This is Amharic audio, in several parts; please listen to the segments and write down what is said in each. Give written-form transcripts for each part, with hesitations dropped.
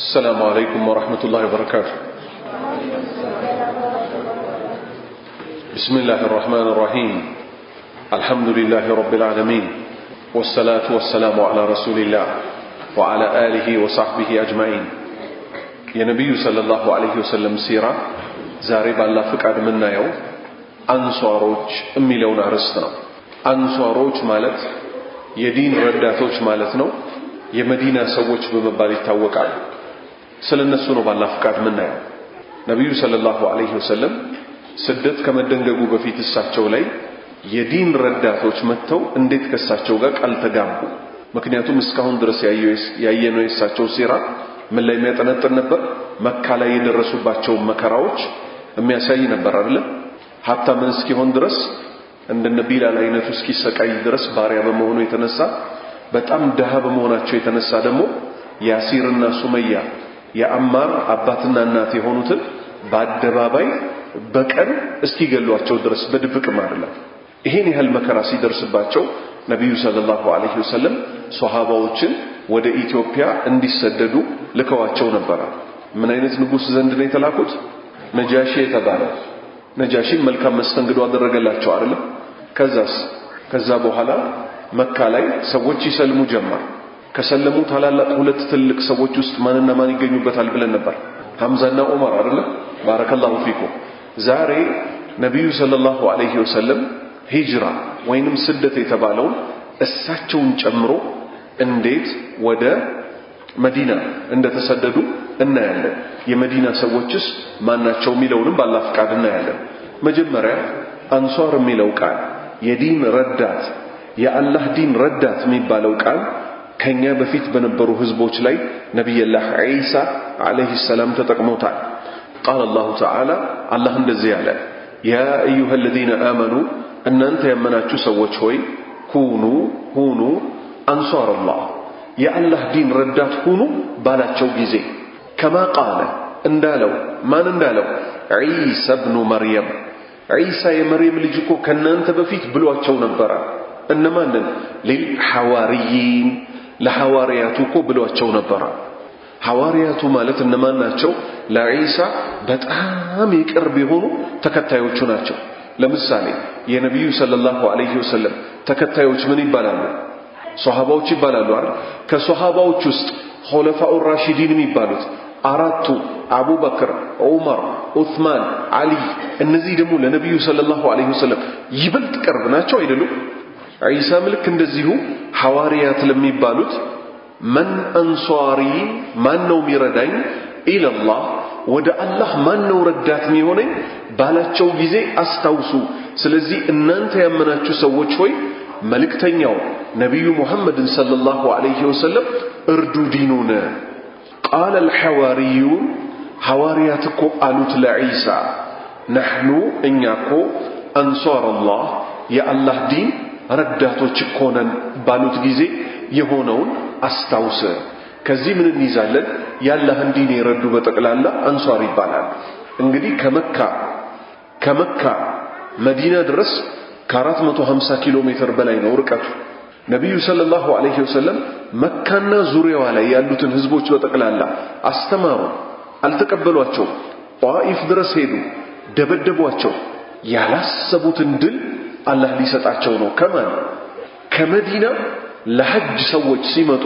السلام عليكم ورحمة الله وبركاته. بسم الله الرحمن الرحيم. الحمد لله رب العالمين، والصلاة والسلام على رسول الله وعلى آله وصحبه أجمعين. يا نبي صلى الله عليه وسلم سيرة زارب الله فقد منا يوم أنصاروج أميلون أرسنا. أنصاروج مالت يدين رداتوج مالتنا የመዲና ሰዎች በመባል ይታወቃሉ። ስለነሱ ነው ባላህ ፍቃድ ምናየው። ነብዩ ሰለላሁ ዐለይሂ ወሰለም ስደት ከመደንገጉ በፊት እሳቸው ላይ የዲን ረዳቶች መጥተው እንዴት ከእሳቸው ጋር ቃል ተጋቡ። ምክንያቱም እስካሁን ድረስ ያየነው የእሳቸው ሲራ ምን ላይ የሚያጠነጥን ነበር? መካ ላይ የደረሱባቸው መከራዎች የሚያሳይ ነበር አይደል? ሀታ ምን እስኪሆን ድረስ እንደነ ቢላል አይነቱ እስኪሰቃይ ድረስ ባሪያ በመሆኑ የተነሳ በጣም ደሃ በመሆናቸው የተነሳ ደግሞ ያሲርና ሱመያ የአማር አባትና እናት የሆኑትን በአደባባይ በቀን እስኪገሏቸው ድረስ በድብቅ ማርላት። ይሄን ያህል መከራ ሲደርስባቸው ነብዩ ሰለላሁ ዐለይሂ ወሰለም ሷሃባዎችን ወደ ኢትዮጵያ እንዲሰደዱ ልከዋቸው ነበር። ምን አይነት ንጉስ ዘንድ ነው የተላኩት? ነጃሺ የተባለ። ነጃሺ መልካም መስተንግዶ አደረገላቸው አይደል? ከዛ በኋላ መካ ላይ ሰዎች ይሰልሙ ጀመር። ከሰለሙ ታላላቅ ሁለት ትልቅ ሰዎች ውስጥ ማንና ማን ይገኙበታል ብለን ነበር? ሐምዛና ዑመር አይደል? ባረከላሁ ፊኩም። ዛሬ ነብዩ ሰለላሁ ዐለይሂ ወሰለም ሂጅራ ወይንም ስደት የተባለውን እሳቸውን ጨምሮ እንዴት ወደ መዲና እንደተሰደዱ እናያለን። የመዲና ሰዎችስ ማናቸው የሚለውንም ባላህ ፍቃድ እናያለን። መጀመሪያ አንሷር የሚለው ቃል የዲን ረዳት የአላህ ዲን ረዳት የሚባለው ቃል ከኛ በፊት በነበሩ ህዝቦች ላይ ነብዩላህ ዒሳ አለይሂ ሰላም ተጠቅመውታል። ቃል አላሁ ተዓላ አላህ እንደዚህ ያለ ያ አዩሃ الذين آمنوا እናንተ ያመናችሁ ሰዎች ሆይ ሁኑ አንሷር አላህ የአላህ ዲን ረዳት ሁኑ ባላቸው ጊዜ ከማ ቃለ እንዳለው ማን እንዳለው ዒሳ ኢብኑ መርየም ዒሳ የመርየም ልጅ እኮ ከናንተ በፊት ብሏቸው ነበር። እነማንን? ለሐዋርይን ለሐዋርያቱ እኮ ብሏቸው ነበር። ሐዋርያቱ ማለት እነማን ናቸው? ለዒሳ በጣም የቅርብ የሆኑ ተከታዮቹ ናቸው። ለምሳሌ የነብዩ ሰለላሁ ዐለይሂ ወሰለም ተከታዮች ምን ይባላሉ? ሷሃባዎች ይባላሉ አይደል? ከሷሃባዎች ውስጥ ኹለፋኡ ራሺዲን የሚባሉት አራቱ አቡበክር፣ ዑመር፣ ዑስማን፣ አሊ እነዚህ ደግሞ ለነብዩ ሰለላሁ ዐለይሂ ወሰለም ይበልጥ ቅርብ ናቸው አይደሉም? ዒሳ ልክ እንደዚሁ ሐዋርያት ለሚባሉት መን አንሷሪ ማን ነው የሚረዳኝ ኢላላህ ወደ አላህ ማን ነው ረዳት የሚሆነኝ ባላቸው ጊዜ አስታውሱ። ስለዚህ እናንተ ያመናችሁ ሰዎች ሆይ መልእክተኛው ነብዩ ሙሐመድን ሰለላሁ ዐለይሂ ወሰለም እርዱ ዲኑን። ቃለ الحواريون ሐዋርያት እኮ አሉት ለዒሳ ነህኑ እኛ እኮ አንሷር አላህ የአላህ ዲን ረዳቶች እኮ ነን ባሉት ጊዜ የሆነውን አስታውስ። ከዚህ ምን እንይዛለን? የአላህን ዲን የረዱ በጠቅላላ አንሷር ይባላል። እንግዲህ ከመካ መዲና ድረስ ከ450 ኪሎ ሜትር በላይ ነው ርቀቱ። ነብዩ ሰለላሁ ዐለይሂ ወሰለም መካና ዙሪያዋ ላይ ያሉትን ህዝቦች በጠቅላላ አስተማሩ። አልተቀበሏቸው። ጧኢፍ ድረስ ሄዱ፣ ደበደቧቸው። ያላሰቡትን ድል አላህ ሊሰጣቸው ነው። ከመዲና ለሐጅ ሰዎች ሲመጡ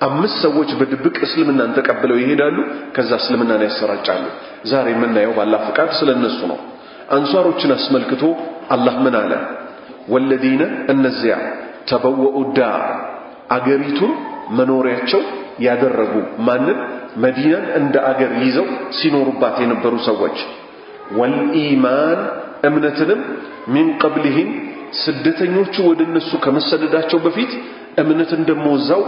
5 ሰዎች በድብቅ እስልምናን ተቀብለው ይሄዳሉ። ከዛ እስልምናን ያሰራጫሉ። ዛሬ የምናየው ባላህ ፍቃድ ስለነሱ ነው። አንሷሮችን አስመልክቶ አላህ ምን አለ? ወለዲነ እነዚያ ተበወኡ ዳር አገሪቱን መኖሪያቸው ያደረጉ ማንን? መዲናን እንደ አገር ይዘው ሲኖሩባት የነበሩ ሰዎች ወልኢማን እምነትንም ሚን ቀብሊሂም ስደተኞቹ ወደ እነሱ ከመሰደዳቸው በፊት እምነትን ደሞ እዛው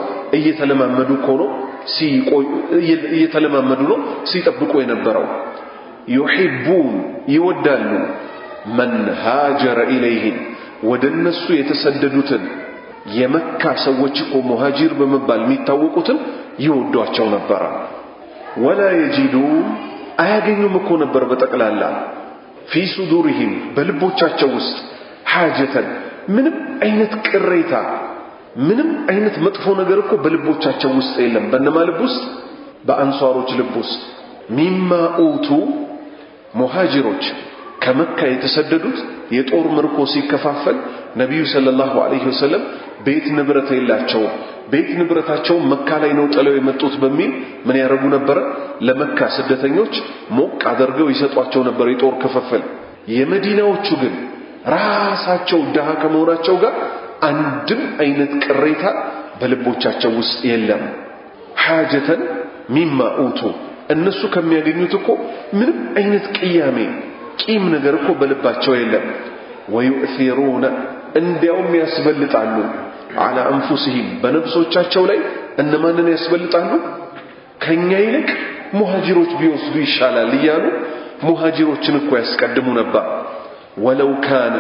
እየተለማመዱ ነው ሲጠብቁ የነበረው። ዩሂቡን ይወዳሉ መን ሃጀረ ኢለይሂም ወደ እነሱ የተሰደዱትን የመካ ሰዎች እኮ ሙሃጂር በመባል የሚታወቁትን ይወዷቸው ነበር። ወላ የጂዱን አያገኙም እኮ ነበር በጠቅላላ ፊ ሱዱሪሂም በልቦቻቸው ውስጥ ሓጀተን ምንም አይነት ቅሬታ ምንም አይነት መጥፎ ነገር እኮ በልቦቻቸው ውስጥ የለም። በእነማ ልብ ውስጥ? በአንሷሮች ልብ ውስጥ ሚማ ኡቱ ሙሃጅሮች ከመካ የተሰደዱት የጦር ምርኮ ሲከፋፈል ነብዩ ሰለላሁ ዐለይሂ ወሰለም ቤት ንብረት የላቸውም። ቤት ንብረታቸው መካ ላይ ነው ጥለው የመጡት በሚል ምን ያደርጉ ነበር? ለመካ ስደተኞች ሞቅ አድርገው ይሰጧቸው ነበር የጦር ክፍፍል። የመዲናዎቹ ግን ራሳቸው ድሃ ከመሆናቸው ጋር አንድም አይነት ቅሬታ በልቦቻቸው ውስጥ የለም። ሐጀተን ሚማ ኡቱ እነሱ ከሚያገኙት እኮ ምንም አይነት ቅያሜ ቂም ነገር እኮ በልባቸው የለም። ወዩእሲሩነ እንዲያውም ያስበልጣሉ አላ አንፉሲሂም በነፍሶቻቸው ላይ እነማንን ያስበልጣሉ? ከኛ ይልቅ ሙሃጅሮች ቢወስዱ ይሻላል እያሉ ሙሃጅሮችን እኮ ያስቀድሙ ነበር። ወለው ካነ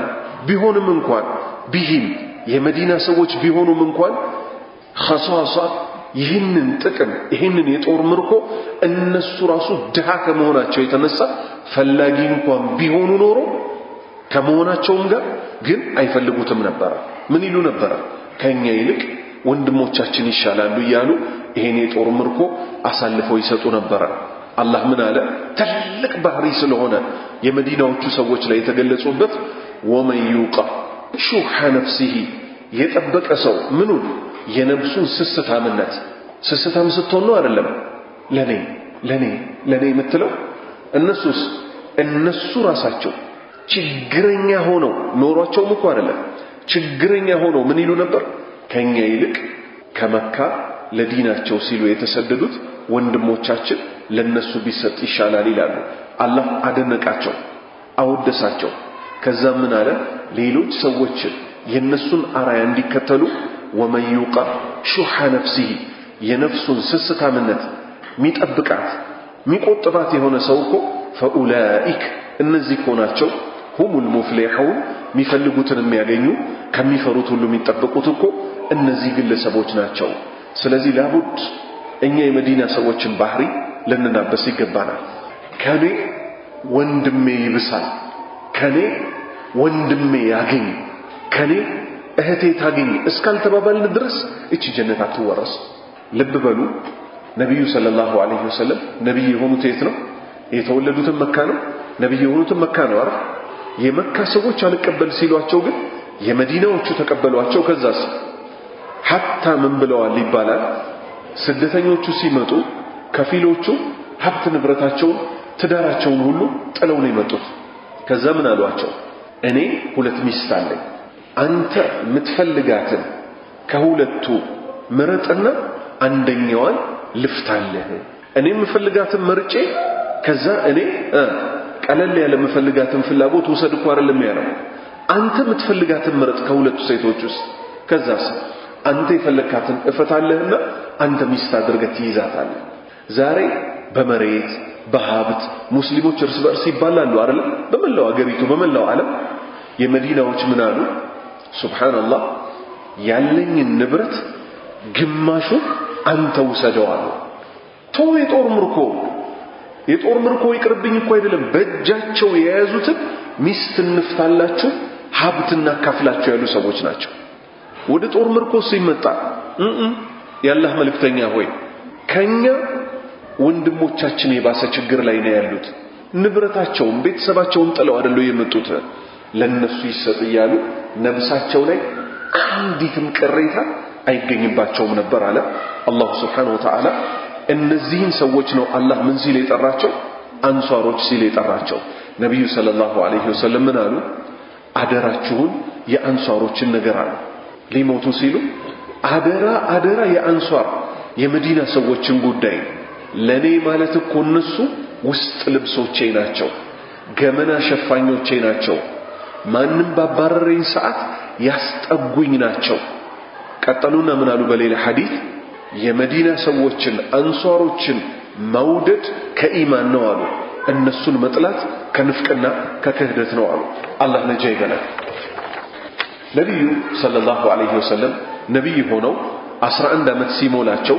ቢሆንም እንኳን ቢሂም የመዲና ሰዎች ቢሆኑም እንኳን ኸሷሷ ይህንን ጥቅም ይህንን የጦር ምርኮ እነሱ ራሱ ድሃ ከመሆናቸው የተነሳ ፈላጊ እንኳን ቢሆኑ ኖሮ ከመሆናቸውም ጋር ግን አይፈልጉትም ነበር። ምን ይሉ ነበር? ከኛ ይልቅ ወንድሞቻችን ይሻላሉ እያሉ ይሄን የጦር ምርኮ አሳልፈው ይሰጡ ነበር። አላህ ምን አለ? ትልቅ ባህሪ ስለሆነ የመዲናዎቹ ሰዎች ላይ የተገለጹበት ወመን ዩቃ ሹሐ ነፍሲሂ የጠበቀ ሰው ምኑን የነፍሱን ስስታምነት ስስታም ስትሆን ነው አይደለም ለኔ የምትለው እነሱስ እነሱ ራሳቸው ችግረኛ ሆነው ኖሯቸውም እኮ አይደለም ችግረኛ ሆነው ምን ይሉ ነበር? ከኛ ይልቅ ከመካ ለዲናቸው ሲሉ የተሰደዱት ወንድሞቻችን ለነሱ ቢሰጥ ይሻላል ይላሉ። አላህ አደነቃቸው፣ አወደሳቸው። ከዛ ምን አለ? ሌሎች ሰዎች የነሱን አራያ እንዲከተሉ ወመን ዩቃ ሹሐ ነፍሲሂ የነፍሱን ስስታምነት ሚጠብቃት ሚቆጥባት የሆነ ሰው እኮ ፈኡላኢክ እነዚህ እኮ ናቸው ሁሙል ሙፍሊሑን የሚፈልጉትን የሚያገኙ ከሚፈሩት ሁሉ የሚጠብቁት እኮ እነዚህ ግለሰቦች ናቸው። ስለዚህ ላቡድ እኛ የመዲና ሰዎችን ባህሪ ልንናበስ ይገባናል። ከኔ ወንድሜ ይብሳል፣ ከኔ ወንድሜ ያገኝ፣ ከኔ እህቴ ታገኝ እስካልተባባልን ድረስ እቺ ጀነት አትወረስ። ልብ በሉ ነብዩ ሰለላሁ ዐለይሂ ወሰለም ነብይ የሆኑት የት ነው? የተወለዱት መካ ነው። ነብይ የሆኑት መካ ነው አይደል? የመካ ሰዎች አልቀበል ሲሏቸው ግን የመዲናዎቹ ተቀበሏቸው። ከዛስ ሐታ ምን ብለዋል ይባላል? ስደተኞቹ ሲመጡ ከፊሎቹ ሀብት ንብረታቸውን ትዳራቸውን ሁሉ ጥለው ነው የመጡት። ከዛ ምን አሏቸው? እኔ ሁለት ሚስት አለኝ፣ አንተ የምትፈልጋትን ከሁለቱ ምረጥና አንደኛዋን ልፍታለህ። እኔ የምፈልጋትን መርጬ ከዛ እኔ ቀለል ያለ የምፈልጋትን ፍላጎት ውሰድ እኮ አይደለም ያለው። አንተ የምትፈልጋትን ምረጥ ከሁለቱ ሴቶች ውስጥ። ከዛስ አንተ የፈለካትን እፈታለህና አንተ ሚስት አድርገህ ትይዛታለህ። ዛሬ በመሬት በሀብት ሙስሊሞች እርስ በርስ ይባላሉ አይደል? በመላው አገሪቱ በመላው ዓለም የመዲናዎች ምን አሉ? ሱብሃንአላህ ያለኝን ንብረት ግማሹ አንተ ውሰደው አሉ። ተው የጦር ምርኮ ይቅርብኝ እኮ አይደለም፣ በእጃቸው የያዙትን ሚስት እንፍታላችሁ ሀብት እናካፍላችሁ ያሉ ሰዎች ናቸው። ወደ ጦር ምርኮ ሲመጣ የአላህ መልእክተኛ ሆይ ከኛ ወንድሞቻችን የባሰ ችግር ላይ ነው ያሉት፣ ንብረታቸውን ቤተሰባቸውን ጥለው አይደለም የመጡት፣ ለነሱ ይሰጥ እያሉ ነብሳቸው ላይ አንዲትም ቅሬታ አይገኝባቸውም ነበር አለ አላህ ሱብሓነሁ ወተዓላ። እነዚህን ሰዎች ነው አላህ ምን ሲል የጠራቸው? አንሷሮች ሲል የጠራቸው። ነብዩ ሰለላሁ ዐለይሂ ወሰለም ምን አሉ? አደራችሁን የአንሷሮችን ነገር አሉ። ሊሞቱ ሲሉ አደራ የአንሷር የመዲና ሰዎችን ጉዳይ ለኔ ማለት እኮ እነሱ ውስጥ ልብሶቼ ናቸው፣ ገመና ሸፋኞቼ ናቸው፣ ማንም ባባረረኝ ሰዓት ያስጠጉኝ ናቸው። ቀጠሉና ምን አሉ በሌላ ሐዲስ? የመዲና ሰዎችን አንሷሮችን መውደድ ከኢማን ነው አሉ፣ እነሱን መጥላት ከንፍቅና ከክህደት ነው አሉ። አላህ ነጃ ይበላል። ነብዩ ሰለላሁ ዐለይሂ ወሰለም ነብይ ሆነው 11 ዓመት ሲሞላቸው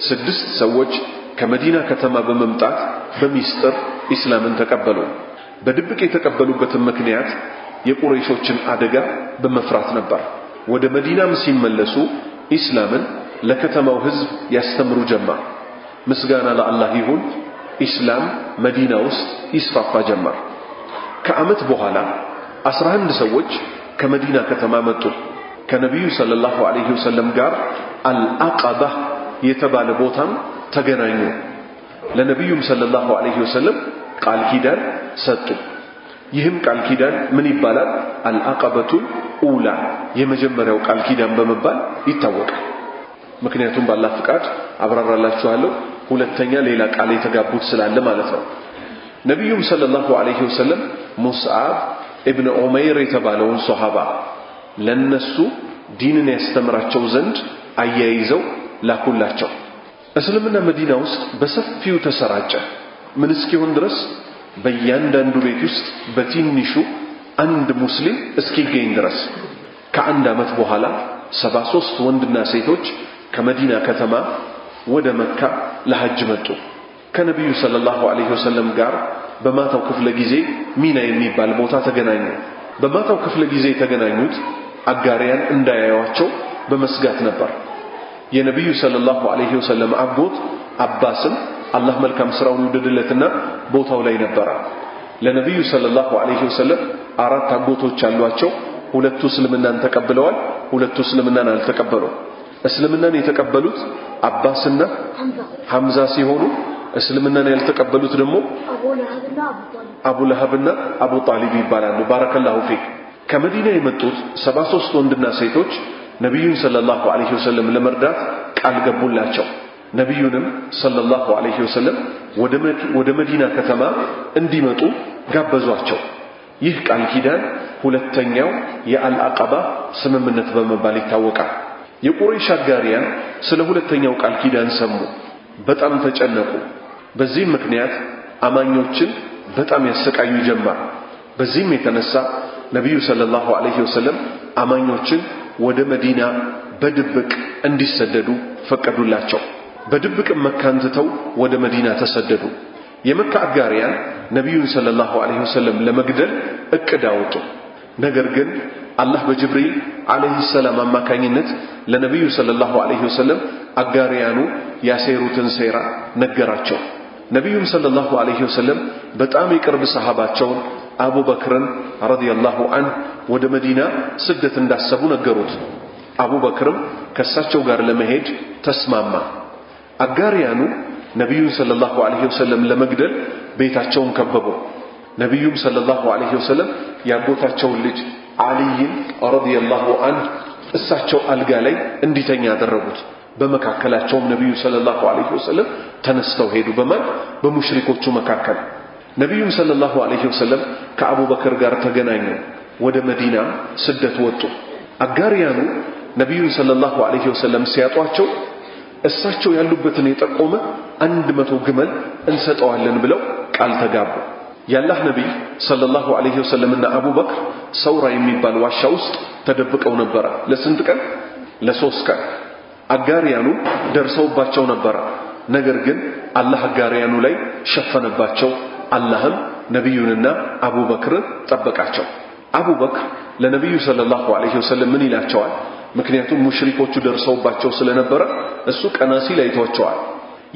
6 ሰዎች ከመዲና ከተማ በመምጣት በሚስጥር ኢስላምን ተቀበሉ። በድብቅ የተቀበሉበትን ምክንያት የቁረይሾችን አደጋ በመፍራት ነበር። ወደ መዲናም ሲመለሱ ኢስላምን ለከተማው ህዝብ ያስተምሩ ጀመር። ምስጋና ለአላህ ይሁን ኢስላም መዲና ውስጥ ይስፋፋ ጀመር። ከዓመት በኋላ 11 ሰዎች ከመዲና ከተማ መጡ። ከነብዩ ሰለላሁ ዐለይሂ ወሰለም ጋር አልአቀባ የተባለ ቦታም ተገናኙ። ለነብዩም ሰለላሁ ዐለይሂ ወሰለም ቃል ኪዳን ሰጡ። ይህም ቃል ኪዳን ምን ይባላል? አልአቀበቱል ኡላ የመጀመሪያው ቃል ኪዳን በመባል ይታወቃል። ምክንያቱም ባላህ ፍቃድ አብራራላችኋለሁ። ሁለተኛ ሌላ ቃል የተጋቡት ስላለ ማለት ነው። ነብዩም ሰለላሁ ዐለይሂ ወሰለም ሙስዓብ ኢብኑ ዑመይር የተባለውን ሱሐባ ለነሱ ዲንን ያስተምራቸው ዘንድ አያይዘው ላኩላቸው። እስልምና መዲና ውስጥ በሰፊው ተሰራጨ። ምን እስኪሆን ድረስ በእያንዳንዱ ቤት ውስጥ በትንሹ አንድ ሙስሊም እስኪገኝ ድረስ። ከአንድ ዓመት በኋላ 73 ወንድና ሴቶች ከመዲና ከተማ ወደ መካ ለሐጅ መጡ። ከነብዩ ሰለላሁ ዐለይሂ ወሰለም ጋር በማታው ክፍለ ጊዜ ሚና የሚባል ቦታ ተገናኙ። በማታው ክፍለ ጊዜ የተገናኙት አጋሪያን እንዳያዩዋቸው በመስጋት ነበር። የነብዩ ሰለላሁ ዐለይሂ ወሰለም አጎት አባስም አላህ መልካም ስራውን ይወደድለትና ቦታው ላይ ነበር። ለነብዩ ሰለላሁ ዐለይሂ ወሰለም 4 አጎቶች አሏቸው። ሁለቱ እስልምናን ተቀብለዋል፣ ሁለቱ እስልምናን አልተቀበሉም። እስልምናን የተቀበሉት አባስና ሐምዛ ሲሆኑ እስልምናን ያልተቀበሉት ደግሞ አቡ ለሃብና አቡ ጣሊብ ይባላሉ። ባረከላሁ ፊክ። ከመዲና የመጡት 73 ወንድና ሴቶች ነብዩን ሰለላሁ ዐለይሂ ወሰለም ለመርዳት ቃል ገቡላቸው። ነብዩንም ሰለላሁ ዐለይሂ ወሰለም ወደ መዲና ከተማ እንዲመጡ ጋበዟቸው። ይህ ቃል ኪዳን ሁለተኛው የአልአቀባ ስምምነት በመባል ይታወቃል። የቁረይሽ አጋሪያን ስለ ሁለተኛው ቃል ኪዳን ሰሙ፣ በጣም ተጨነቁ። በዚህም ምክንያት አማኞችን በጣም ያሰቃዩ ጀመር። በዚህም የተነሳ ነብዩ ሰለላሁ ዐለይሂ ወሰለም አማኞችን ወደ መዲና በድብቅ እንዲሰደዱ ፈቀዱላቸው። በድብቅ መካን ትተው ወደ መዲና ተሰደዱ። የመካ አጋሪያን ነብዩን ሰለላሁ ዐለይሂ ወሰለም ለመግደል እቅድ አወጡ። ነገር ግን አላህ በጅብሪል ዐለይሂ ሰላም አማካኝነት ለነብዩ ሰለላሁ ዐለይሂ ወሰለም አጋሪያኑ ያሴሩትን ሴራ ነገራቸው። ነብዩም ሰለላሁ ዐለይሂ ወሰለም በጣም የቅርብ ሰሃባቸውን አቡበክርን ረዲየላሁ ዐንሁ ወደ መዲና ስደት እንዳሰቡ ነገሩት። አቡበክርም ከሳቸው ጋር ለመሄድ ተስማማ። አጋሪያኑ ነብዩን ሰለላሁ ዐለይሂ ወሰለም ለመግደል ቤታቸውን ከበቡ። ነብዩም ሰለላሁ ዐለይሂ ወሰለም ያጎታቸውን ልጅ አልይን ረዲየላሁ ዐንሁ እሳቸው አልጋ ላይ እንዲተኛ አደረጉት። በመካከላቸውም ነብዩ ሰለላሁ ዐለይሂ ወሰለም ተነስተው ሄዱ። በሙሽሪኮቹ መካከል ነብዩም ሰለላሁ ዐለይሂ ወሰለም ከአቡበክር ጋር ተገናኙ። ወደ መዲና ስደት ወጡ። አጋሪያኑ ነብዩን ሰለላሁ ዐለይሂ ወሰለም ሲያጧቸው እሳቸው ያሉበትን የጠቆመ 100 ግመል እንሰጠዋለን ብለው ቃል ተጋቡ። ያላህ ነብይ ሰለላሁ ዐለይሂ ወሰለምና አቡበክር ሰውራ የሚባል ዋሻ ውስጥ ተደብቀው ነበር። ለስንት ቀን? ለ3 ቀን። አጋሪያኑ ደርሰውባቸው ነበር። ነገር ግን አላህ አጋሪያኑ ላይ ሸፈነባቸው። አላህም ነብዩንና አቡበክርን ጠበቃቸው። አቡበክር ለነብዩ ሰለላሁ ዐለይሂ ወሰለም ምን ይላቸዋል? ምክንያቱም ሙሽሪኮቹ ደርሰውባቸው ስለነበረ እሱ ቀና ሲል አይቷቸዋል።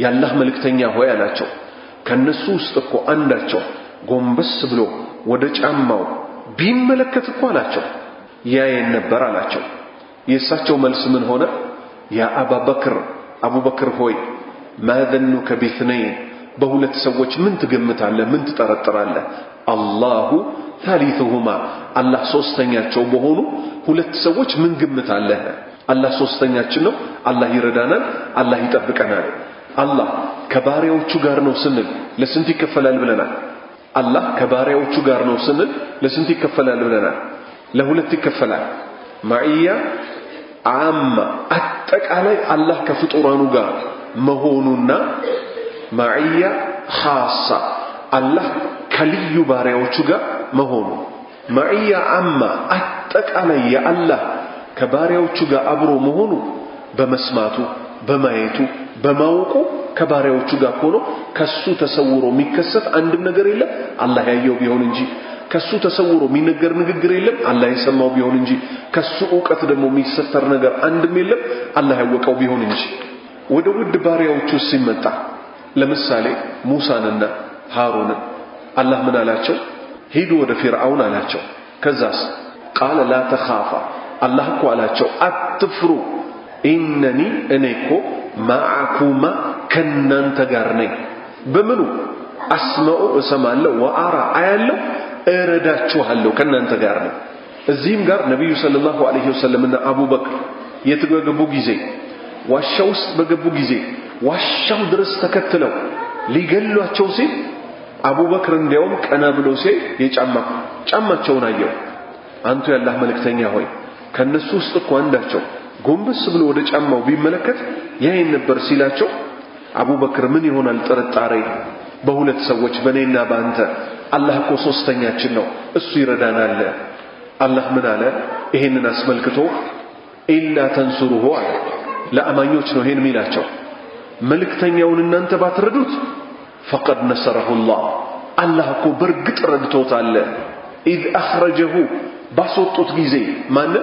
ያላህ መልእክተኛ ሆይ አላቸው፣ ከነሱ ውስጥ እኮ አንዳቸው ጎንበስ ብሎ ወደ ጫማው ቢመለከት እኮ አላቸው ያየን ነበር አላቸው። የእሳቸው መልስ ምን ሆነ? ያ አቡበክር ሆይ ማዘኑከ ቢስነይን በሁለት ሰዎች ምን ትገምታለህ? ምን ትጠረጥራለህ? አላሁ ታሊቱሁማ አላህ ሶስተኛቸው በሆኑ ሁለት ሰዎች ምን ግምት አለህ? አላህ ሶስተኛችን ነው። አላህ ይረዳናል፣ አላህ ይጠብቀናል። አላህ ከባሪያዎቹ ጋር ነው ስንል ለስንት ይከፈላል ብለናል? አላህ ከባሪያዎቹ ጋር ነው ስንል ለስንት ይከፈላል ብለናል? ለሁለት ይከፈላል። ማዕያ አማ አጠቃላይ አላህ ከፍጡራኑ ጋር መሆኑና ማዕያ ኻሳ አላህ ከልዩ ባሪያዎቹ ጋር መሆኑ። ማዕያ አማ አጠቃላይ የአላህ ከባሪያዎቹ ጋር አብሮ መሆኑ በመስማቱ በማየቱ በማወቁ ከባሪያዎቹ ጋር ሆኖ ከሱ ተሰውሮ የሚከሰት አንድም ነገር የለም አላህ ያየው ቢሆን እንጂ። ከሱ ተሰውሮ የሚነገር ንግግር የለም አላህ የሰማው ቢሆን እንጂ። ከሱ ዕውቀት ደግሞ የሚሰተር ነገር አንድም የለም አላህ ያወቀው ቢሆን እንጂ። ወደ ውድ ባሪያዎቹ ሲመጣ ለምሳሌ ሙሳንና ሃሩንን አላህ ምን አላቸው? ሂዱ ወደ ፊርዓውን አላቸው። ከዛስ ቃለ ላ ተኻፋ አላህ እኮ አላቸው አትፍሩ፣ ኢነኒ እኔኮ ማዓኩማ ከናንተ ጋር ነኝ። በምኑ አስመዑ እሰማለሁ፣ ወአራ አያለሁ፣ እረዳችኋለሁ፣ ከናንተ ጋር ነኝ። እዚህም ጋር ነቢዩ ሰለላሁ ዐለይሂ ወሰለምና አቡበክር የተገቡ ጊዜ ዋሻ ውስጥ በገቡ ጊዜ ዋሻው ድረስ ተከትለው ሊገሏቸው ሲል አቡበክር እንዲያውም ቀና ብሎ ሲል ጫማቸውን አየው። አንቱ ያላህ መልእክተኛ ሆይ ከነሱ ውስጥ እኮ አንዳቸው ጎንበስ ብሎ ወደ ጫማው ቢመለከት ያይን ነበር ሲላቸው አቡበክር ምን ይሆናል ጥርጣሬ በሁለት ሰዎች በኔና ባንተ አላህ እኮ ሶስተኛችን ነው እሱ ይረዳናል። አላህ ምን አለ ይሄንን አስመልክቶ ኢላ ተንሱሩሁ አለ። ለአማኞች ነው ይሄን ሚላቸው። መልእክተኛውን እናንተ ባትረዱት ፈቀድ ነሰረሁላህ አላህ እኮ በርግጥ ረድቶታል። ኢዝ አኽረጀሁ ባስወጡት ጊዜ ማን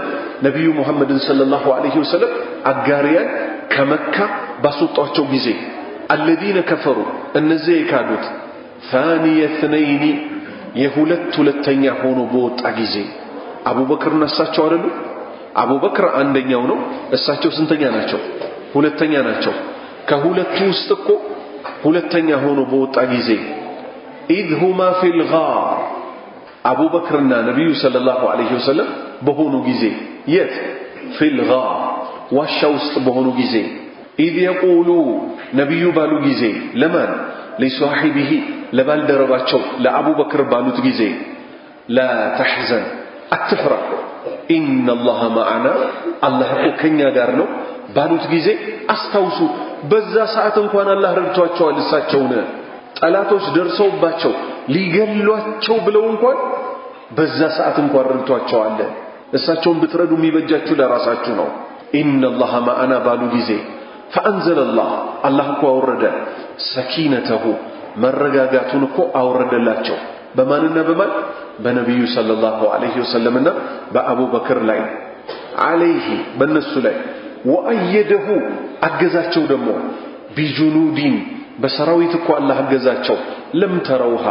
ነብዩ ሙሐመድን ሰለላሁ ዐለይሂ ወሰለም አጋሪያን ከመካ ባስወጣቸው ጊዜ الذين كفروا እነዚህ የካዱት ثاني اثنين ሁለተኛ ሆኖ በወጣ ጊዜ አቡበክር እሳቸው አይደሉ? አቡበክር አንደኛው ነው። እሳቸው ስንተኛ ናቸው? ሁለተኛ ናቸው። ከሁለቱ ውስጥ እኮ ሁለተኛ ሆኖ በወጣ ጊዜ إذ هما في الغار አቡበክርና ነብዩ ሰለላሁ ዐለይሂ ወሰለም በሆኑ ጊዜ የት في الغار ዋሻ ውስጥ በሆኑ ጊዜ إذ يقولوا ነብዩ ባሉ ጊዜ ለማን لصاحبه ለባልደረባቸው ለአቡበክር ባሉት ጊዜ لا تحزن አትፍራ إن الله معنا አላህ እኮ ከኛ ጋር ነው ባሉት ጊዜ አስታውሱ። በዛ ሰዓት እንኳን አላህ ረድቷቸዋል። እሳቸውን ጠላቶች ደርሰውባቸው ሊገሏቸው ብለው እንኳን በዛ ሰዓት እንኳን ረድቷቸዋል። እሳቸውን ብትረዱ የሚበጃችሁ ለራሳችሁ ነው። إن الله معنا ባሉ ጊዜ فأنزل الله እኮ አወረደ ሰኪነተሁ መረጋጋቱን እኮ አወረደላቸው። በማንና በማን? በነብዩ ሰለላሁ ዐለይሂ ወሰለምና በአቡበክር ላይ عليه በነሱ ላይ ወአየደሁ አገዛቸው ደግሞ ቢጁኑዲን በሰራዊት እኮ አላህ አገዛቸው። ለም ተረውሃ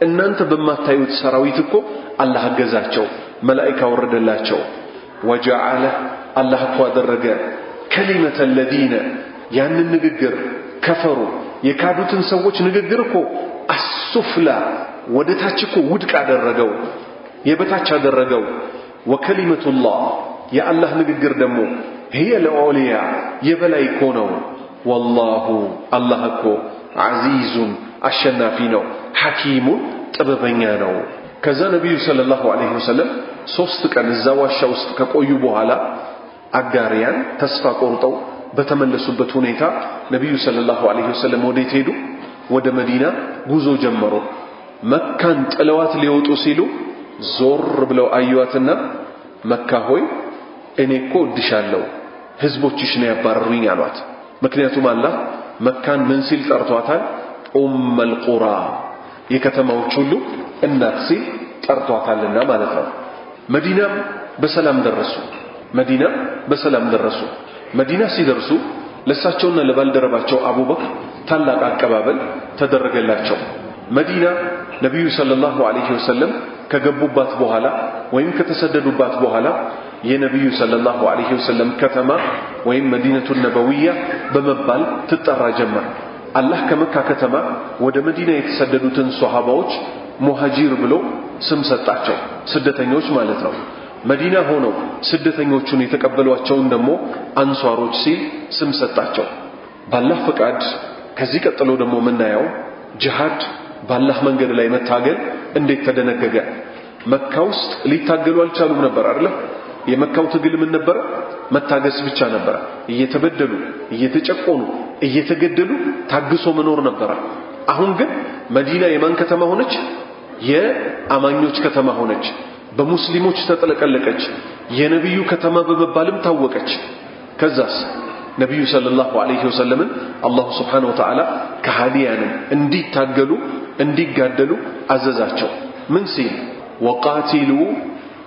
እናንተ በማታዩት ሰራዊት እኮ አላህ አገዛቸው። መላእክት አወረደላቸው። ወጀዐለ አላህ እኮ አደረገ كلمة الذين ያንን ንግግር ከፈሩ የካዱትን ሰዎች ንግግር እኮ السفلى ወደታች እኮ ውድቅ አደረገው፣ የበታች አደረገው። وكلمة الله የአላህ ንግግር ደግሞ هي العليا የበላይ እኮ ነው። والله አላህ እኮ عزيز አሸናፊ ነው፣ حكيم ጥበበኛ ነው። ከዛ ነብዩ ሰለላሁ ዐለይሂ ወሰለም 3 ቀን እዛ ዋሻ ውስጥ ከቆዩ በኋላ አጋሪያን ተስፋ ቆርጠው በተመለሱበት ሁኔታ ነብዩ ሰለላሁ ዐለይሂ ወሰለም ወዴት ሄዱ? ወደ መዲና ጉዞ ጀመሩ። መካን ጥለዋት ሊወጡ ሲሉ ዞር ብለው አዩዋትና መካ ሆይ እኔ እኮ እድሻለሁ ህዝቦችሽ ነው ያባረሩኝ አሏት። ምክንያቱም አላህ መካን ምን ሲል ጠርቷታል? ኡመል ቁራ የከተማዎች ሁሉ እናት ሲል ጠርቷታልና ማለት ነው። መዲናም በሰላም ደረሱ። መዲና ሲደርሱ ለሳቸውና ለባልደረባቸው አቡበክር ታላቅ አቀባበል ተደረገላቸው። መዲና ነብዩ ሰለላሁ ዐለይሂ ወሰለም ከገቡባት በኋላ ወይም ከተሰደዱባት በኋላ የነብዩ ሰለላሁ ዐለይሂ ወሰለም ከተማ ወይም መዲነቱ ነበዊያ በመባል ትጠራ ጀመር። አላህ ከመካ ከተማ ወደ መዲና የተሰደዱትን ሷሃባዎች ሙሃጂር ብሎ ስም ሰጣቸው፣ ስደተኞች ማለት ነው። መዲና ሆነው ስደተኞቹን የተቀበሏቸውን ደግሞ አንሷሮች ሲል ስም ሰጣቸው። ባላህ ፍቃድ ከዚህ ቀጥሎ ደግሞ የምናየው ጂሃድ ባላህ መንገድ ላይ መታገል እንዴት ተደነገገ። መካ ውስጥ ሊታገሉ አልቻሉም ነበር አይደል? የመካው ትግል ምን ነበር? መታገስ ብቻ ነበር። እየተበደሉ እየተጨቆኑ እየተገደሉ ታግሶ መኖር ነበር። አሁን ግን መዲና የማን ከተማ ሆነች? የአማኞች ከተማ ሆነች። በሙስሊሞች ተጠለቀለቀች። የነብዩ ከተማ በመባልም ታወቀች። ከዛስ ነብዩ ሰለላሁ ዐለይሂ ወሰለም አላህ Subhanahu Wa Ta'ala ከሃዲያንን እንዲታገሉ እንዲጋደሉ አዘዛቸው። ምን ሲል? ወቃቲሉ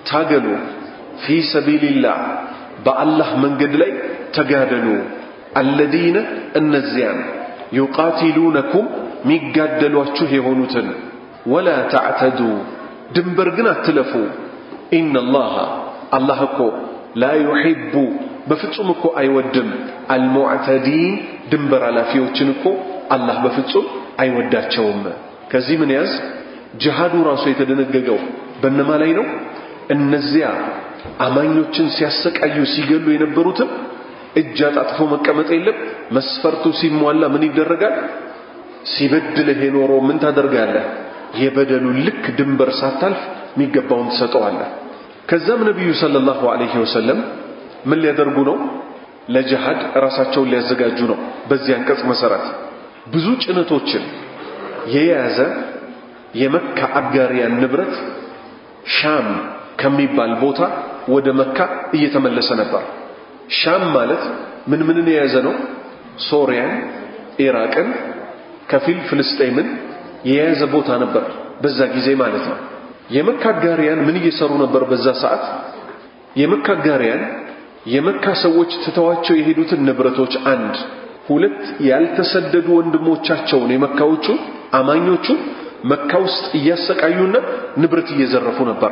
ታገሉ ፊ ሰቢልላህ በአላህ መንገድ ላይ ተጋደሉ። الذين እነዚያን يقاتلونكم ميقادلواችሁ የሆኑትን ولا تعتدوا ድንበር ግን አትለፉ إن الله እኮ لا يحب በፍጹም እኮ አይወድም المعتدين ድንበር አላፊዎችን እኮ አላህ በፍጹም አይወዳቸውም ከዚህ ምን ያዝ ጂሃዱ ራሱ የተደነገገው በእነማ ላይ ነው እነዚያ አማኞችን ሲያሰቃዩ ሲገሉ የነበሩትም እጅ አጣጥፎ መቀመጥ የለም መስፈርቱ ሲሟላ ምን ይደረጋል ሲበድልህ ኖሮ ምን ታደርጋለህ የበደሉ ልክ ድንበር ሳታልፍ የሚገባውን ትሰጠዋለህ ከዛም ነብዩ ሰለላሁ ዐለይሂ ወሰለም ምን ሊያደርጉ ነው ለጂሃድ ራሳቸውን ሊያዘጋጁ ነው በዚህ አንቀጽ መሰረት ብዙ ጭነቶችን የያዘ የመካ አጋሪያን ንብረት ሻም ከሚባል ቦታ ወደ መካ እየተመለሰ ነበር ሻም ማለት ምን የያዘ ነው ሶሪያን ኢራቅን ከፊል ፍልስጤምን የያዘ ቦታ ነበር በዛ ጊዜ ማለት ነው የመካ አጋሪያን ምን እየሰሩ ነበር በዛ ሰዓት የመካ አጋሪያን የመካ ሰዎች ትተዋቸው የሄዱትን ንብረቶች አንድ ሁለት ያልተሰደዱ ወንድሞቻቸውን የመካዎቹ አማኞቹ መካ ውስጥ እያሰቃዩና ንብረት እየዘረፉ ነበር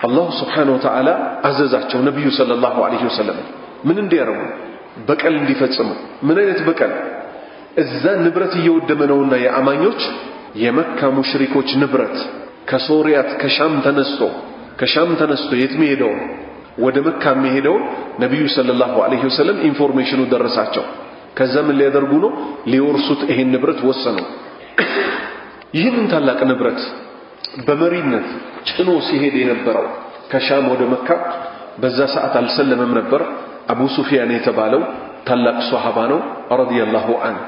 አላህ Subhanahu Wa Ta'ala አዘዛቸው ነብዩ ሰለላሁ ዐለይሂ ወሰለም ምን እንዲያረጉ በቀል እንዲፈጽሙ ምን አይነት በቀል እዛ ንብረት እየወደመ ነውና የአማኞች የመካ ሙሽሪኮች ንብረት ከሶሪያት ከሻም ተነስቶ የት መሄደው ወደ መካ መሄደው ነብዩ ሰለላሁ ዐለይሂ ወሰለም ኢንፎርሜሽኑ ደረሳቸው ከዛ ምን ሊያደርጉ ነው ሊወርሱት ይሄን ንብረት ወሰኑ ይህንን ታላቅ ንብረት በመሪነት ጭኖ ሲሄድ የነበረው ከሻም ወደ መካ በዛ ሰዓት አልሰለመም ነበር አቡ ሱፊያን የተባለው ታላቅ ሷሃባ ነው ረዲየላሁ ዐንሁ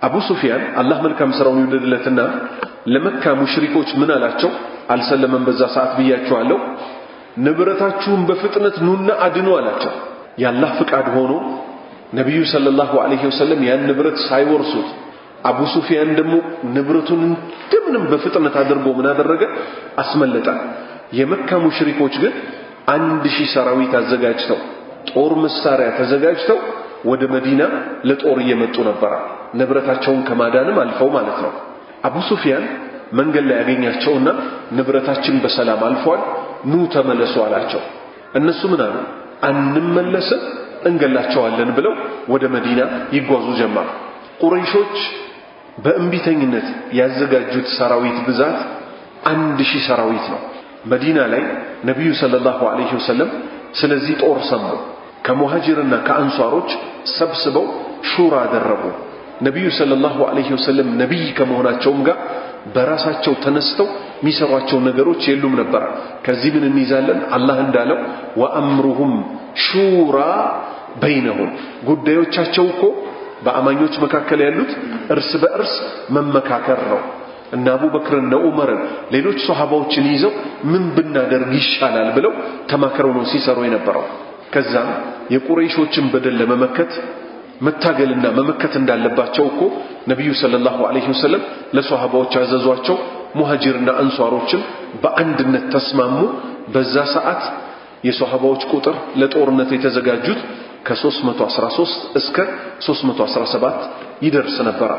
አቡ ሱፊያን አላህ መልካም ስራውን ይወደድለትና ለመካ ሙሽሪኮች ምን አላቸው አልሰለመም በዛ ሰዓት ብያቸዋለሁ ንብረታችሁን በፍጥነት ኑና አድኑ አላቸው ያላህ ፍቃድ ሆኖ ነብዩ ሰለላሁ ዐለይሂ ወሰለም ያን ንብረት ሳይወርሱት አቡ ሱፊያን ደግሞ ንብረቱን እንደምንም በፍጥነት አድርጎ ምን አደረገ አስመለጠ የመካ ሙሽሪኮች ግን 1000 ሰራዊት አዘጋጅተው ጦር መሳሪያ ተዘጋጅተው ወደ መዲና ለጦር እየመጡ ነበር ንብረታቸውን ከማዳንም አልፈው ማለት ነው አቡ ሱፊያን መንገድ ላይ ያገኛቸውና ንብረታችን በሰላም አልፏል ኑ ተመለሱ አላቸው እነሱ ምን አሉ አንመለስም እንገላቸዋለን ብለው ወደ መዲና ይጓዙ ጀመሩ ቁረይሾች በእምቢተኝነት ያዘጋጁት ሰራዊት ብዛት 1000 ሰራዊት ነው መዲና ላይ ነብዩ ሰለላሁ ዐለይሂ ወሰለም ስለዚህ ጦር ሰሙ ከሙሃጅርና ከአንሷሮች ሰብስበው ሹራ አደረጉ ነብዩ ሰለላሁ ዐለይሂ ወሰለም ነብይ ከመሆናቸውም ጋር በራሳቸው ተነስተው ሚሰሯቸው ነገሮች የሉም ነበር ከዚህ ምን እንይዛለን አላህ እንዳለው ወአምሩሁም ሹራ በይነሁም ጉዳዮቻቸው እኮ በአማኞች መካከል ያሉት እርስ በእርስ መመካከር ነው እና አቡበክርና ዑመርን ሌሎች ሷሃባዎችን ይዘው ምን ብናደርግ ይሻላል ብለው ተማከረው ነው ሲሰሩ የነበረው ከዛም የቁረይሾችን በደል ለመመከት መታገልና መመከት እንዳለባቸው እኮ ነብዩ ሰለላሁ ዐለይሂ ወሰለም ለሷሃባዎች አዘዟቸው ሙሃጅርና አንሷሮችን በአንድነት ተስማሙ በዛ ሰዓት የሷሃባዎች ቁጥር ለጦርነት የተዘጋጁት ከ313 እስከ 317 ይደርስ ነበር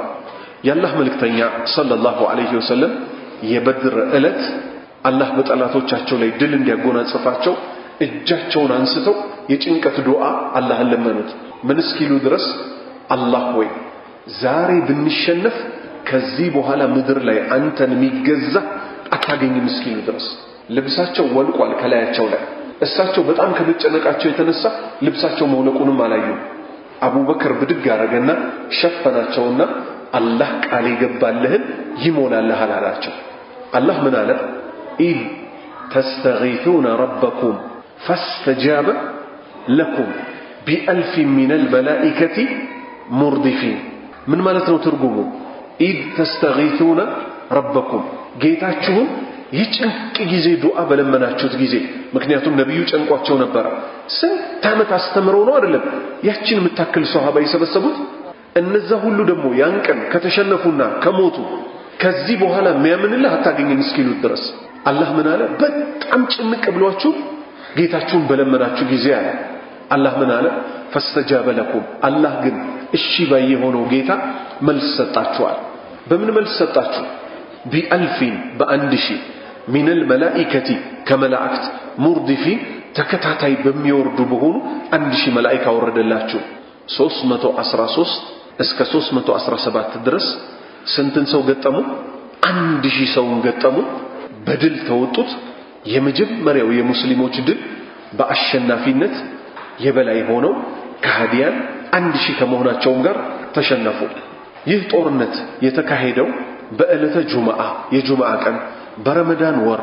ያላህ መልእክተኛ ሰለላሁ ዐለይሂ ወሰለም የበድር ዕለት አላህ በጠላቶቻቸው ላይ ድል እንዲያጎናጽፋቸው እጃቸውን አንስተው የጭንቀት ዱዓ አላህን ለመኑት ምን እስኪሉ ድረስ አላህ ሆይ ዛሬ ብንሸነፍ ከዚህ በኋላ ምድር ላይ አንተን የሚገዛ አታገኝም እስኪሉ ድረስ ልብሳቸው ወልቋል ከላያቸው ላይ እሳቸው በጣም ከመጨነቃቸው የተነሳ ልብሳቸው መውለቁንም አላዩ አቡበክር ብድግ አረገና ሸፈናቸውና አላህ ቃል ይገባልህን ይሞላልህ አላቸው አላህ ምን አለ ኢድ ተስተጊቱነ ረበኩም فاستجاب لكم بألف من الملائكة مردفين من مالتنا ترجمه إذ تستغيثون ربكم جيتاتشون يجنك جزي دعاء بلمناتشوت جزي مكنياتهم نبيو جنقواتشون نبرا سنتامت استمرون وارلم يحجين متاكل صحابة يسبسبوت النزه اللو دمو يانكن كتشنفونا كموتو كذبوا هلا ميامن الله حتى جنجي مسكينو الدرس الله من هلا بتعم جنك قبلواتشو ጌታችሁን በለመናችሁ ጊዜ አለ አላህ ምን አለ فاستجاب لكم አላህ ግን እሺ ባይ ሆነው ጌታ መልስ ሰጣቸዋል። በምን መልስ ሰጣቸው? ቢአልፊን በአንድ ሺህ ሚነል መላኢከቲ ከመላእክት ሙርዲፊን ተከታታይ በሚወርዱ በሆኑ 1000 መላእክት አወረደላቸው። 313 እስከ 317 ድረስ ስንትን ሰው ገጠሙ? 1000 ሰውን ገጠሙ። በድል ተወጡት። የመጀመሪያው የሙስሊሞች ድል በአሸናፊነት የበላይ ሆነው ከሃዲያን 1000 ከመሆናቸውም ጋር ተሸነፉ። ይህ ጦርነት የተካሄደው በዕለተ ጁምዓ የጁምዓ ቀን በረመዳን ወር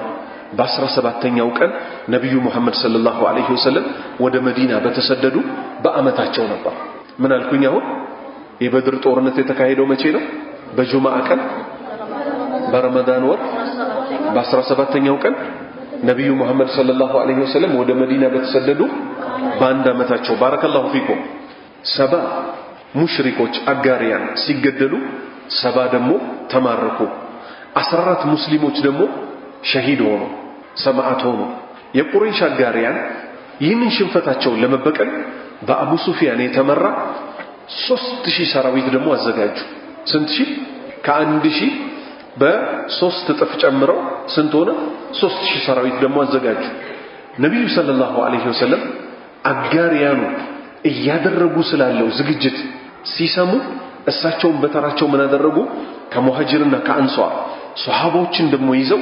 በ17ኛው ቀን ነብዩ መሐመድ ሰለላሁ ዐለይሂ ወሰለም ወደ መዲና በተሰደዱ በአመታቸው ነበር። ምን አልኩኝ? አሁን የበድር ጦርነት የተካሄደው መቼ ነው? በጁምዓ ቀን በረመዳን ወር በ17ኛው ቀን ነብዩ መሐመድ ሰለላሁ ዐለይሂ ወሰለም ወደ መዲና በተሰደዱ በአንድ አመታቸው። ባረከላሁ ፊኩም። 70 ሙሽሪኮች አጋሪያን ሲገደሉ 70 ደግሞ ተማረኩ። 14 ሙስሊሞች ደግሞ ሸሂድ ሆኑ፣ ሰማዕት ሆኑ። የቁረይሽ አጋሪያን ይህንን ሽንፈታቸውን ለመበቀል በአቡ ሱፊያን የተመራ 3000 ሰራዊት ደግሞ አዘጋጁ። ስንት ሺህ? ከ1000 በ3 እጥፍ ጨምረው ስንት ሆነ? 3000 ሰራዊት ደግሞ አዘጋጁ። ነብዩ ሰለላሁ ዐለይሂ ወሰለም አጋሪያኑ እያደረጉ ስላለው ዝግጅት ሲሰሙ እሳቸውን በተራቸው ምን አደረጉ? ከሙሃጅርና ከአንሷር ሱሐቦችን ደግሞ ይዘው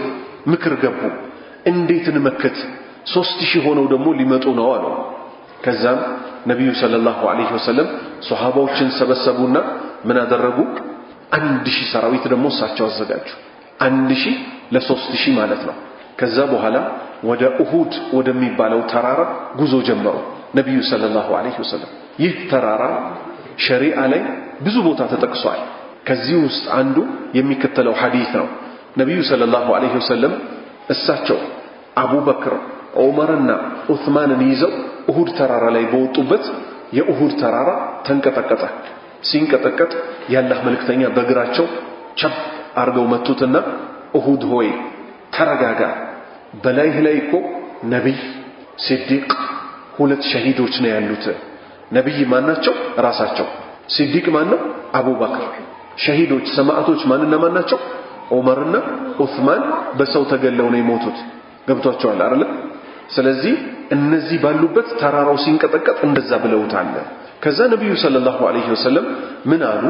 ምክር ገቡ። እንዴት እንመክት? 3000 ሆነው ደግሞ ሊመጡ ነው አሉ። ከዛም ነብዩ ሰለላሁ ዐለይሂ ወሰለም ሱሐቦችን ሰበሰቡና ምን አደረጉ? 1000 ሰራዊት ደግሞ እሳቸው አዘጋጁ። 1000 ለ3000 ማለት ነው። ከዛ በኋላ ወደ ኡሁድ ወደሚባለው ተራራ ጉዞ ጀመሩ ነብዩ ሰለላሁ ዐለይሂ ወሰለም። ይህ ተራራ ሸሪዓ ላይ ብዙ ቦታ ተጠቅሷል። ከዚህ ውስጥ አንዱ የሚከተለው ሐዲስ ነው። ነብዩ ሰለላሁ ዐለይሂ ወሰለም እሳቸው አቡበክር ዑመርና ዑስማንን ይዘው ኡሁድ ተራራ ላይ በወጡበት የኡሁድ ተራራ ተንቀጠቀጠ። ሲንቀጠቀጥ ያላህ መልእክተኛ በእግራቸው ቸብ አርገው መቱትና ኡሁድ ሆይ ተረጋጋ፣ በላይህ ላይ እኮ ነብይ፣ ሲዲቅ፣ 2 ሸሂዶች ነው ያሉት። ነብይ ማናቸው? ራሳቸው። ሲዲቅ ማነው? አቡበክር። ሸሂዶች ሰማዕቶች ማንና ማናቸው? ዑመርና ዑስማን በሰው ተገለው ነው የሞቱት። ገብቷቸዋል አይደል? ስለዚህ እነዚህ ባሉበት ተራራው ሲንቀጠቀጥ እንደዛ ብለውታል። ከዛ ነብዩ ሰለላሁ ዐለይሂ ወሰለም ምን አሉ?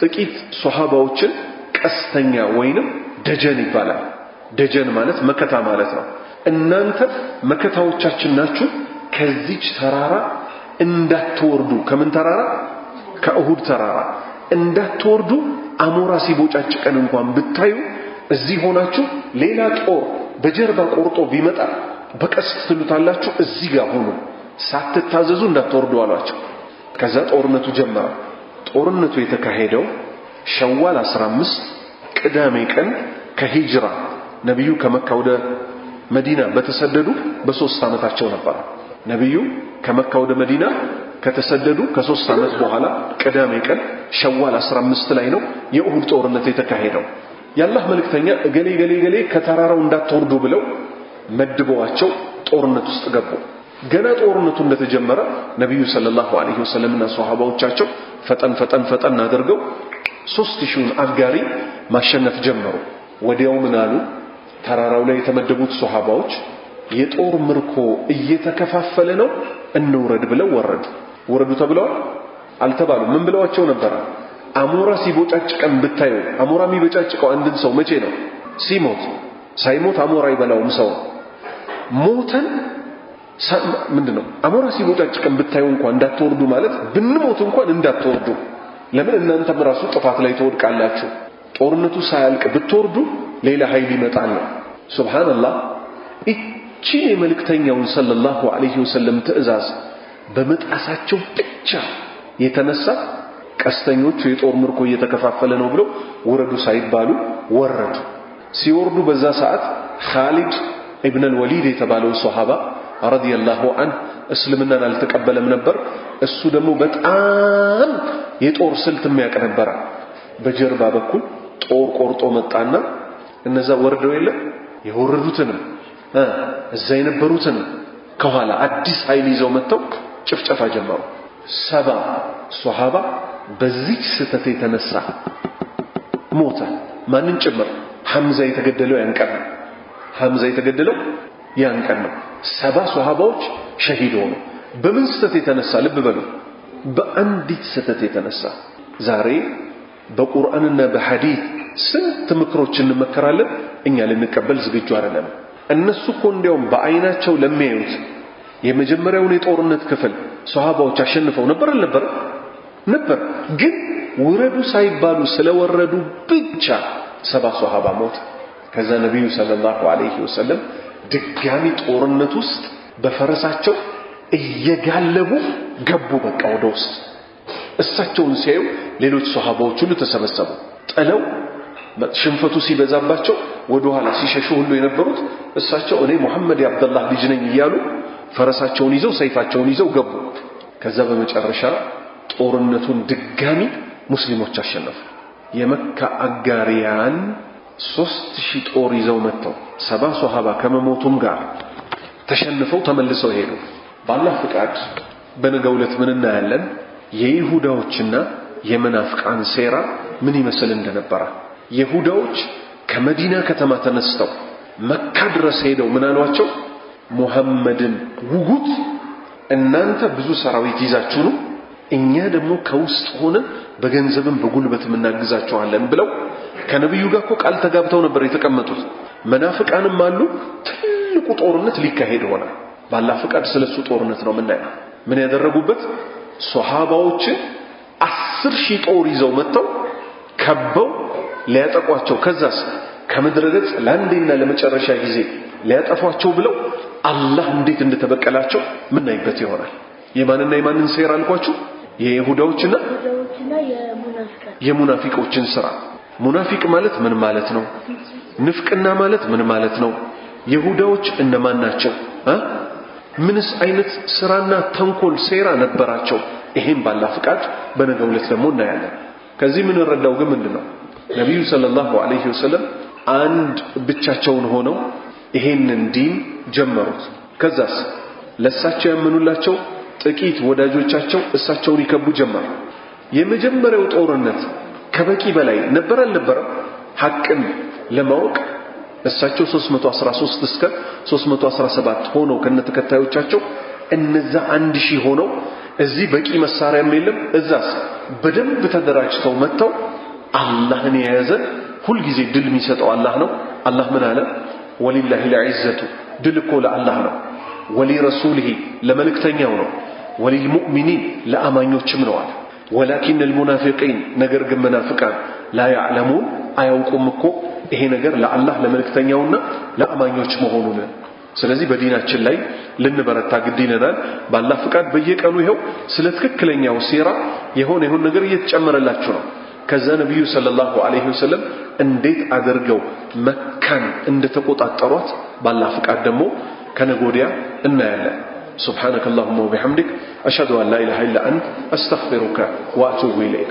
ጥቂት ሱሐባዎችን ቀስተኛ ወይንም ደጀን ይባላል። ደጀን ማለት መከታ ማለት ነው። እናንተ መከታዎቻችን ናችሁ፣ ከዚች ተራራ እንዳትወርዱ። ከምን ተራራ? ከኡሁድ ተራራ እንዳትወርዱ። አሞራ ሲቦጫጭቀን እንኳን ብታዩ እዚህ ሆናችሁ ሌላ ጦር በጀርባ ቆርጦ ቢመጣ በቀስት ትሉታላችሁ፣ እዚህ ጋር ሆኑ፣ ሳትታዘዙ እንዳትወርዱ አሏቸው። ከዛ ጦርነቱ ጀመረ። ጦርነቱ የተካሄደው ሸዋል 15 ቅዳሜ ቀን ከሂጅራ ነብዩ ከመካ ወደ መዲና በተሰደዱ በ3 ዓመታቸው ነበር። ነብዩ ከመካ ወደ መዲና ከተሰደዱ ከ3 ዓመት በኋላ ቅዳሜ ቀን ሸዋል 15 ላይ ነው የኡሁድ ጦርነት የተካሄደው። ያላህ መልእክተኛ እገሌ ገሌ ገሌ ከተራራው እንዳትወርዱ ብለው መድበዋቸው ጦርነት ውስጥ ገቡ። ገና ጦርነቱ እንደተጀመረ ነብዩ ሰለላሁ ዐለይሂ ወሰለምና ሱሐባዎቻቸው ፈጠን አድርገው 3000ን አጋሪ ማሸነፍ ጀመሩ። ወዲያው ምን አሉ? ተራራው ላይ የተመደቡት ሱሐባዎች የጦር ምርኮ እየተከፋፈለ ነው፣ እንውረድ ብለው ወረዱ ተብለዋል? አልተባሉ። ምን ብለዋቸው ነበር? አሞራ ሲቦጫጭቀን ብታዩ። አሞራ የሚበጫጭቀው አንድን ሰው መቼ ነው? ሲሞት። ሳይሞት አሞራ ይበላውም ሰው። ሞተን ምንድነው? አሞራ ሲቦጫጭቀን ብታዩ እንኳን እንዳትወርዱ ማለት ብንሞት እንኳን እንዳትወርዱ። ለምን? እናንተም ራሱ ጥፋት ላይ ተወድቃላችሁ። ጦርነቱ ሳያልቅ ብትወርዱ ሌላ ኃይል ይመጣል ነው። ሱብሃንአላህ። እቺን የመልእክተኛውን ሰለላሁ ዐለይሂ ወሰለም ትእዛዝ በመጣሳቸው ብቻ የተነሳ ቀስተኞቹ የጦር ምርኮ እየተከፋፈለ ነው ብለው ወረዱ ሳይባሉ ወረዱ። ሲወርዱ በዛ ሰዓት ኻሊድ ኢብኑ አልወሊድ የተባለው ሱሐባ ረዲየላሁ ዐንሁ እስልምናን አልተቀበለም ነበር። እሱ ደግሞ በጣም የጦር ስልት የሚያውቅ ነበር። በጀርባ በኩል ጦር ቆርጦ መጣና እነዛ ወርደው የለ የወረዱትንም እዛ የነበሩትንም ከኋላ አዲስ ኃይል ይዘው መጥተው ጭፍጨፋ ጀመሩ። 70 ሱሐባ በዚህ ስተት የተነሳ ሞተ ማንን ጭምር ሐምዛ የተገደለው ያንቀር ሐምዛ የተገደለው ያንቀር ነው 70 ሱሐባዎች ሸሂድ ሆኑ በምን ስተት የተነሳ ልብ በሉ በአንዲት ስተት የተነሳ ዛሬ በቁርአንና በሐዲስ ስንት ምክሮችን እንመከራለን እኛ ልንቀበል ዝግጁ አይደለም እነሱ እኮ እንዲያውም በአይናቸው ለሚያዩት የመጀመሪያውን የጦርነት ክፍል ሱሐባዎች አሸንፈው ነበር ግን ወረዱ ሳይባሉ ስለወረዱ ብቻ 70 ሱሐባ ሞት ከዛ ነብዩ ሰለላሁ ዐለይሂ ወሰለም ድጋሚ ጦርነት ውስጥ በፈረሳቸው እየጋለቡ ገቡ በቃ ወደ ውስጥ እሳቸውን ሲያዩ ሌሎች ሱሐባዎች ሁሉ ተሰበሰቡ ጥለው ሽንፈቱ ሲበዛባቸው ወደ ኋላ ሲሸሹ ሁሉ የነበሩት እሳቸው እኔ መሐመድ የአብደላህ ልጅ ነኝ ይያሉ ፈረሳቸውን ይዘው ሰይፋቸውን ይዘው ገቡ ከዛ በመጨረሻ ጦርነቱን ድጋሚ ሙስሊሞች አሸነፉ የመካ አጋሪያን 3000 ጦር ይዘው መጥተው 70 ሱሐባ ከመሞቱም ጋር ተሸንፈው ተመልሰው ሄዱ በአላህ ፍቃድ በነገው ዕለት ምን እናያለን የይሁዳዎችና የመናፍቃን ሴራ ምን ይመስል እንደነበረ ይሁዳዎች ከመዲና ከተማ ተነስተው መካ ድረስ ሄደው ምን አሏቸው ሙሐመድን ውጉት እናንተ ብዙ ሰራዊት ይዛችሁ ነው እኛ ደግሞ ከውስጥ ሆነን በገንዘብም በጉልበትም እናግዛቸዋለን ብለው ከነብዩ ጋር እኮ ቃል ተጋብተው ነበር የተቀመጡት መናፍቃንም አሉ ትልቁ ጦርነት ሊካሄድ ሆነ ባላህ ፍቃድ ስለሱ ጦርነት ነው የምናየው ምን ያደረጉበት ሱሐባዎች 10000 ጦር ይዘው መጥተው ከበው ሊያጠቋቸው ከዛስ ከምድረገጽ ለአንዴና ለመጨረሻ ጊዜ ሊያጠፏቸው ብለው አላህ እንዴት እንደተበቀላቸው ምን ናይበት ይሆናል የማንን ሴራ አልኳችሁ የይሁዳዎችና የሙናፊቆችን ስራ ሙናፊቅ ማለት ምን ማለት ነው ንፍቅና ማለት ምን ማለት ነው ይሁዳዎች እነማን ናቸው ምንስ አይነት ስራና ተንኮል ሴራ ነበራቸው ይሄን ባላህ ፍቃድ በነገው ዕለት ደግሞ እናያለን ከዚህ ምን እንረዳው ግን ምንድነው ነብዩ ሰለላሁ ዐለይሂ ወሰለም አንድ ብቻቸውን ሆነው ይሄንን ዲን ጀመሩት ከዛስ ለሳቸው ያመኑላቸው ጥቂት ወዳጆቻቸው እሳቸውን ይከቡ ጀመሩ የመጀመሪያው ጦርነት ከበቂ በላይ ነበር አልነበረም ሐቅን ለማወቅ እሳቸው 313 እስከ 317 ሆነው ከነተከታዮቻቸው እነዛ 1000 ሆነው እዚህ በቂ መሳሪያም የለም እዛስ በደንብ ተደራጅተው መጥተው አላህን የያዘ ሁሉ ጊዜ ድል የሚሰጠው አላህ ነው አላህ ምን አለ ወሊላሂ العزة ድል እኮ ለአላህ ነው ወሊረሱሊሂ ለመልእክተኛው ነው ወሊልሙእሚኒን ለአማኞችም ነው አለ ولكن المنافقين ነገር ግን መናፍቃን لا يعلمون አያውቁም እኮ ይሄ ነገር ለአላህ ለመልእክተኛውና ለአማኞች መሆኑን ስለዚህ በዲናችን ላይ ልንበረታ ግድ ይለናል ባላህ ፍቃድ በየቀኑ ይሄው ስለ ትክክለኛው ሲራ የሆነ ነገር እየተጨመረላችሁ ነው ከዛ ነብዩ ሰለላሁ ዐለይሂ ወሰለም እንዴት አድርገው መካን እንደተቆጣጠሯት ባላህ ፍቃድ ደግሞ ከነጎዲያ እናያለን سبحانك اللهم وبحمدك أشهد أن لا إله إلا أنت أستغفرك وأتوب إليك